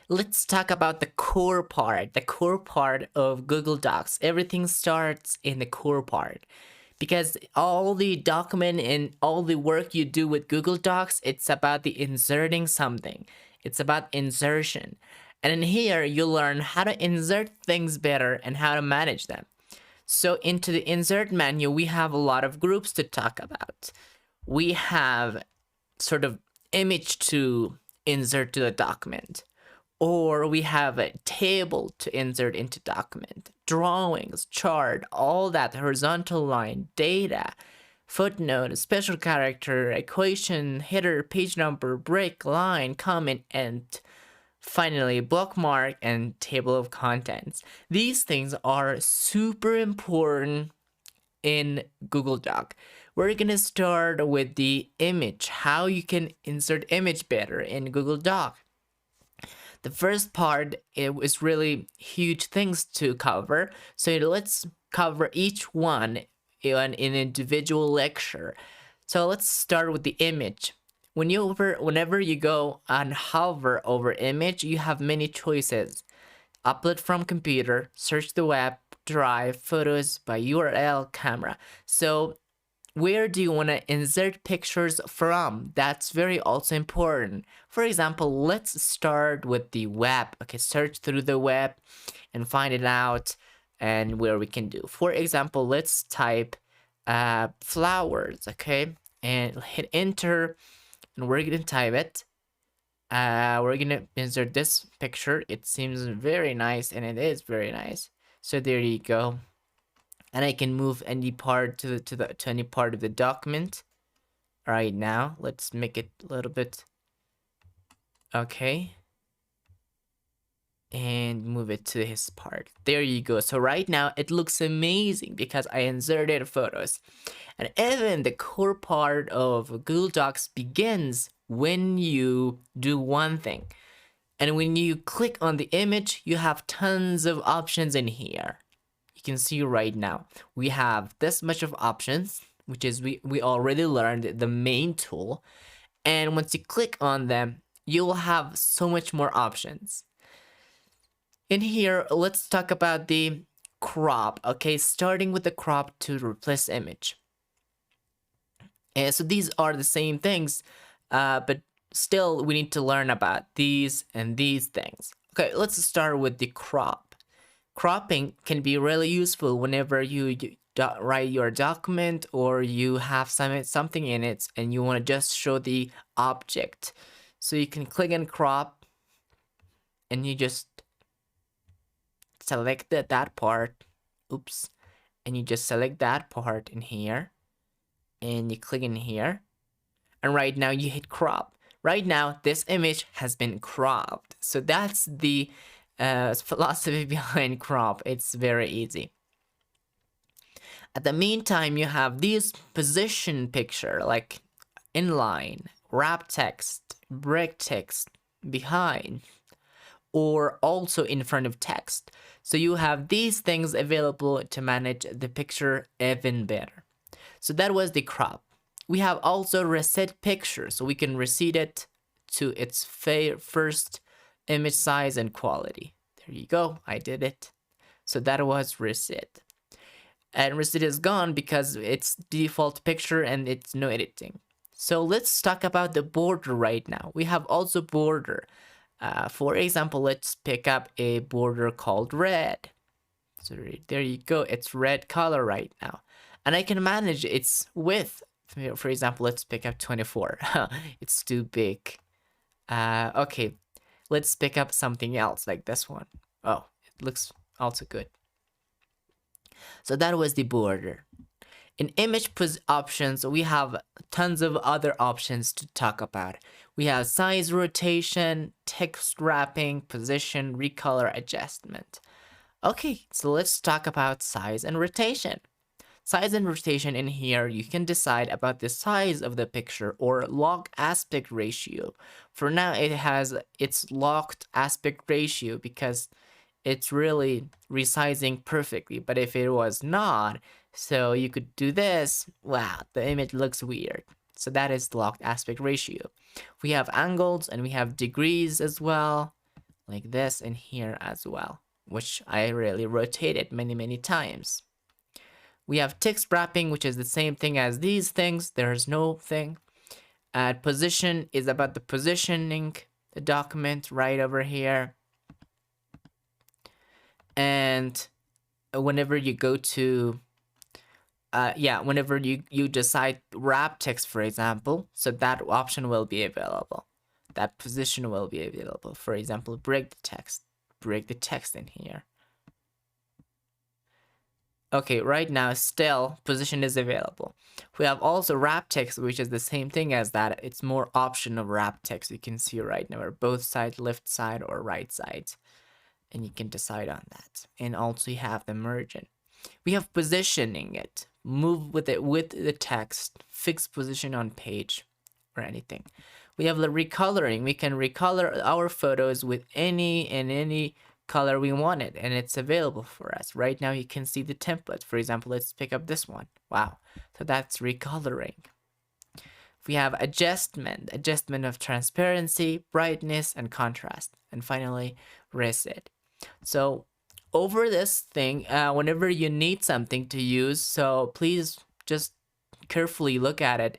let's talk about the core part of Google Docs. Everything starts in the core part because all the document and all the work you do with Google Docs, it's about the inserting something. It's about insertion. And in here, you learn how to insert things better and how to manage them. So into the insert menu, we have a lot of groups to talk about. We have sort of image to insert to the document, or we have a table to insert into document, drawings, chart, all that, horizontal line, data, footnote, special character, equation, header, page number, break, line, comment, and finally bookmark and table of contents. These things are super important in Google Doc. We're gonna start with the image, how you can insert image better in Google Doc. The first part, it was really huge things to cover, so let's cover each one in an individual lecture. So let's start with the image. Whenever you go and hover over image, you have many choices. Upload from computer, search the web, drive, photos by URL, camera. So where do you want to insert pictures from? That's very also important. For example, let's start with the web. Okay, search through the web and find it out and where we can do. For example, let's type flowers, okay? And hit enter and we're gonna type it. We're gonna insert this picture. It seems very nice and it is very nice. So there you go. And I can move any part to any part of the document. Right now, let's make it a little bit okay. And move it to his part. There you go. So right now it looks amazing because I inserted photos. And even the core part of Google Docs begins when you do one thing. And when you click on the image, you have tons of options in here. You can see right now, we have this much of options, which is we already learned the main tool. And once you click on them, you will have so much more options. In here, let's talk about the crop, okay? Starting with the crop to replace image. And so these are the same things, but still we need to learn about these and these things. Okay, let's start with the crop. Cropping can be really useful whenever you write your document or you have something in it and you want to just show the object. So you can click and crop and you just select that part, oops, and you just select that part in here and you click in here and right now you hit crop. Right now this image has been cropped, so that's the philosophy behind crop. It's very easy. At the meantime, you have these position picture like inline, wrap text, break text, behind, or also in front of text. So you have these things available to manage the picture even better. So that was the crop. We have also reset picture, so we can reset it to its first image size and quality. There you go, I did it. So that was reset. And reset is gone because it's default picture and it's no editing. So let's talk about the border right now. We have also border. For example, let's pick up a border called red. So there you go, it's red color right now. And I can manage its width. For example, let's pick up 24. It's too big. Okay, let's pick up something else like this one. Oh, it looks also good. So that was the border. In image options, we have tons of other options to talk about. We have size rotation, text wrapping, position, recolor adjustment. Okay, so let's talk about size and rotation. Size and rotation in here, you can decide about the size of the picture or log aspect ratio. For now, it has its locked aspect ratio because it's really resizing perfectly. But if it was not, so you could do this, wow, the image looks weird. So that is the locked aspect ratio. We have angles and we have degrees as well. like this in here as well, which I really rotated many times. We have text wrapping, which is the same thing as these things. There's no thing. Position is about the positioning the document right over here. And whenever you go to whenever you decide wrap text, for example, so that option will be available. That position will be available. For example, break the text in here. Okay, right now still position is available. We have also wrap text, which is the same thing as that. It's more option of wrap text. You can see right now, both sides, left side or right side, and you can decide on that. And also you have the margin. We have positioning it, move with it with the text, fix position on page or anything. We have the recoloring. We can recolor our photos with any color we wanted, and it's available for us. Right now you can see the template. For example, let's pick up this one. Wow. So that's recoloring. We have adjustment of transparency, brightness, and contrast. And finally, reset. So over this thing, whenever you need something to use, so please just carefully look at it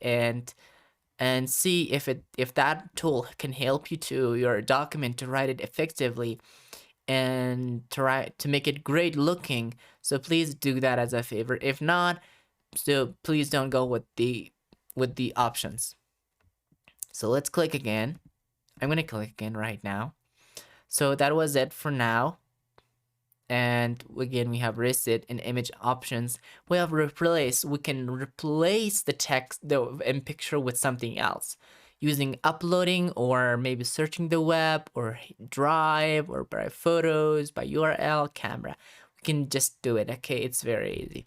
and see if that tool can help you to your document to write it effectively and to make it great looking. So please do that as a favor. If not, so please don't go with the options. So let's click again. I'm gonna click again right now. So that was it for now. And again, we have reset and image options. We have replace. We can replace the text and picture with something else using uploading or maybe searching the web or drive or by photos, by URL, camera. We can just do it. Okay, it's very easy.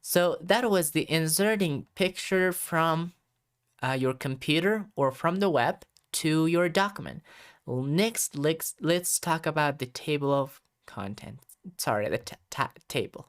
So that was the inserting picture from your computer or from the web to your document. Next, let's talk about the table of contents. Sorry, the table.